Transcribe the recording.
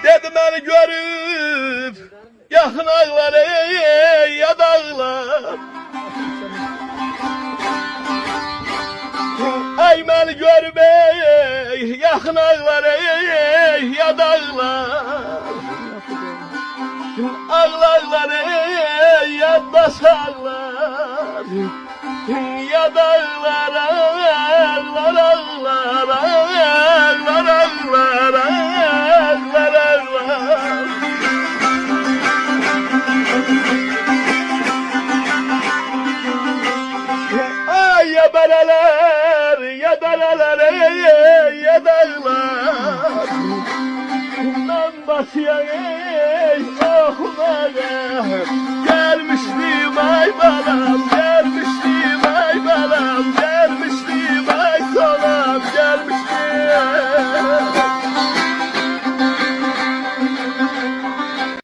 Dedim beni görüp yakın ağlar ya dağlar. Ay beni görüp yakın ağlar ya dağlar. Ağlarlar ya da sağlar. Ya dağlar ağlar ağlar ağlar ağlar ağlar ağlar. Ay ya beraler ya daralar ya dağlar. Kumdan basıya oh bana gelmiştim ay bana.